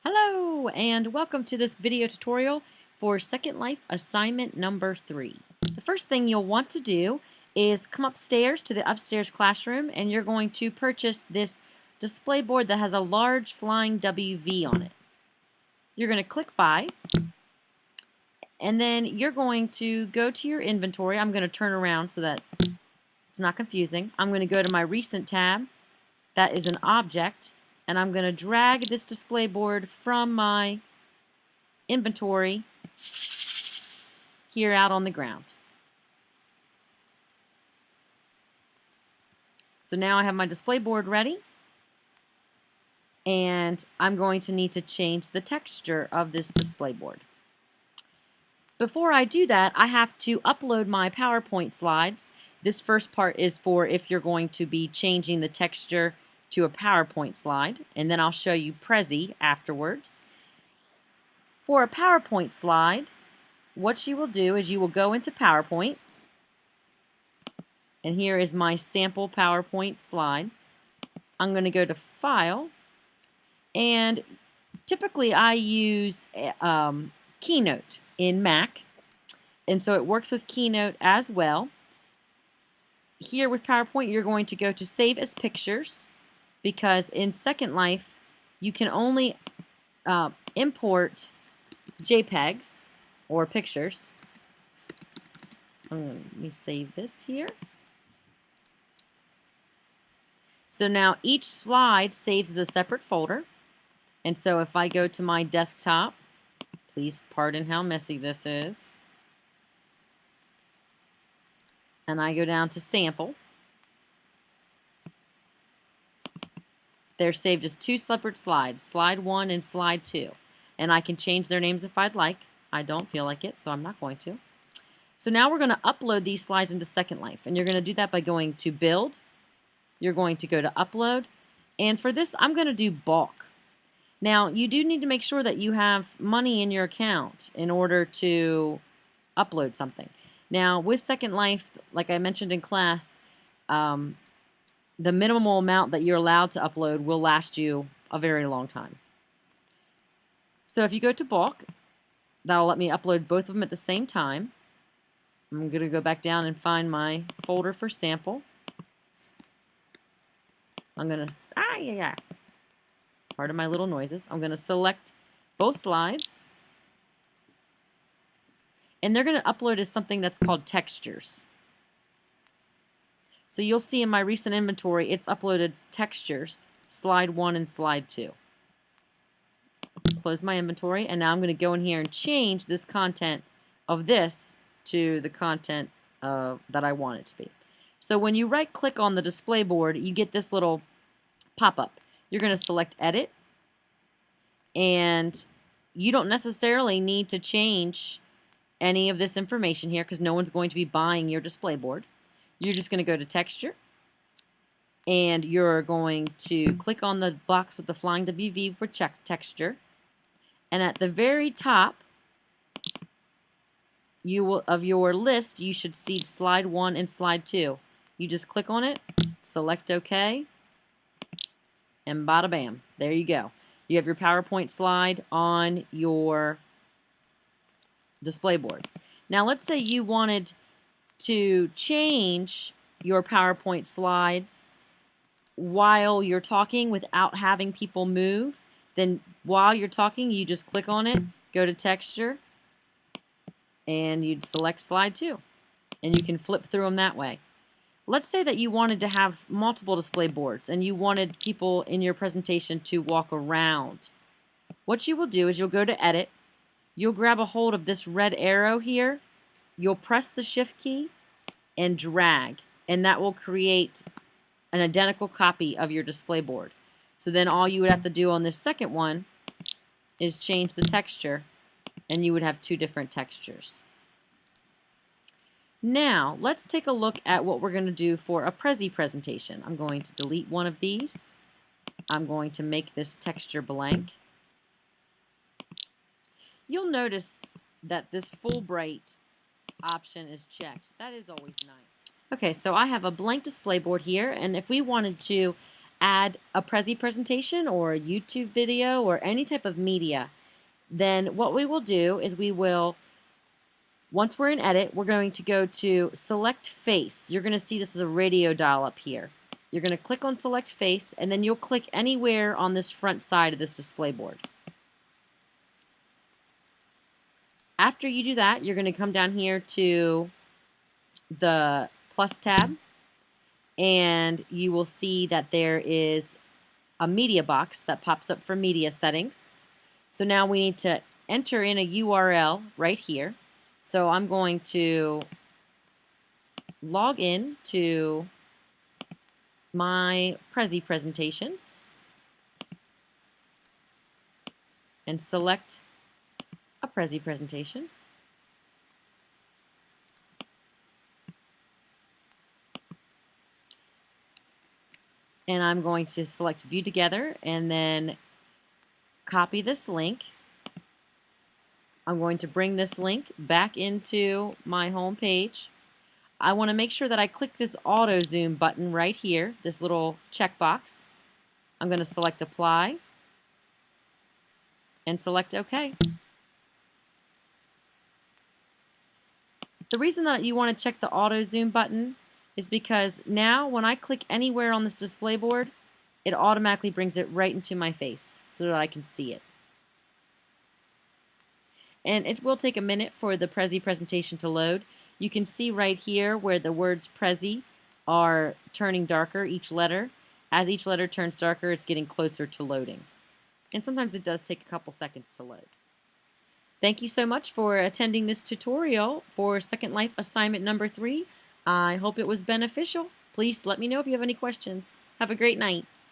Hello and welcome to this video tutorial for Second Life assignment number 3. The first thing you'll want to do is come upstairs to the upstairs classroom and you're going to purchase this display board that has a large flying WV on it. You're going to click buy and then you're going to go to your inventory. I'm going to turn around so that it's not confusing. I'm going to go to my recent tab. That is an object. And I'm going to drag this display board from my inventory here out on the ground. So now I have my display board ready, and I'm going to need to change the texture of this display board. Before I do that, I have to upload my PowerPoint slides. This first part is for if you're going to be changing the texture to a PowerPoint slide, and then I'll show you Prezi afterwards. For a PowerPoint slide, what you will do is you will go into PowerPoint, and here is my sample PowerPoint slide. I'm going to go to File, and typically I use Keynote in Mac, and so it works with Keynote as well. Here with PowerPoint, you're going to go to Save as Pictures, because in Second Life, you can only import JPEGs or pictures. Let me save this here. So now each slide saves as a separate folder. And so if I go to my desktop, please pardon how messy this is, and I go down to Sample, they're saved as two separate slides, Slide 1 and Slide 2. And I can change their names if I'd like. I don't feel like it, so I'm not going to. So now we're going to upload these slides into Second Life. And you're going to do that by going to Build. You're going to go to Upload. And for this, I'm going to do Bulk. Now, you do need to make sure that you have money in your account in order to upload something. Now, with Second Life, like I mentioned in class, the minimal amount that you're allowed to upload will last you a very long time. So if you go to bulk, that'll let me upload both of them at the same time. I'm going to go back down and find my folder for sample. I'm going to, pardon my little noises. I'm going to select both slides. And they're going to upload as something that's called textures. So you'll see in my recent inventory, it's uploaded textures, Slide 1 and Slide 2. Close my inventory, and now I'm going to go in here and change this content of this to the content that I want it to be. So when you right-click on the display board, you get this little pop-up. You're going to select Edit, and you don't necessarily need to change any of this information here because no one's going to be buying your display board. You're just going to go to Texture, and you're going to click on the box with the flying WV for texture. And at the very top of your list, you should see Slide 1 and Slide 2. You just click on it, select OK, and bada bam, there you go. You have your PowerPoint slide on your display board. Now let's say you wanted to change your PowerPoint slides while you're talking without having people move. Then while you're talking, you just click on it, go to Texture, and you'd select Slide 2. And you can flip through them that way. Let's say that you wanted to have multiple display boards and you wanted people in your presentation to walk around. What you will do is you'll go to Edit, you'll grab a hold of this red arrow here, you'll press the Shift key and drag, and that will create an identical copy of your display board. So then all you would have to do on this second one is change the texture, and you would have two different textures. Now, let's take a look at what we're going to do for a Prezi presentation. I'm going to delete one of these. I'm going to make this texture blank. You'll notice that this Fullbright option is checked. That is always nice. Okay, so I have a blank display board here, and if we wanted to add a Prezi presentation or a YouTube video or any type of media, then what we will do is once we're in edit, we're going to go to select face. You're going to see this is a radio dial up here. You're going to click on select face, and then you'll click anywhere on this front side of this display board. After you do that, you're going to come down here to the plus tab, and you will see that there is a media box that pops up for media settings. So now we need to enter in a URL right here. So I'm going to log in to my Prezi presentations and select a Prezi presentation. And I'm going to select View Together and then copy this link. I'm going to bring this link back into my home page. I want to make sure that I click this auto zoom button right here, this little checkbox. I'm going to select Apply and select OK. The reason that you want to check the auto zoom button is because now when I click anywhere on this display board, it automatically brings it right into my face so that I can see it. And it will take a minute for the Prezi presentation to load. You can see right here where the words Prezi are turning darker, each letter. As each letter turns darker, it's getting closer to loading. And sometimes it does take a couple seconds to load. Thank you so much for attending this tutorial for Second Life assignment number 3. I hope it was beneficial. Please let me know if you have any questions. Have a great night.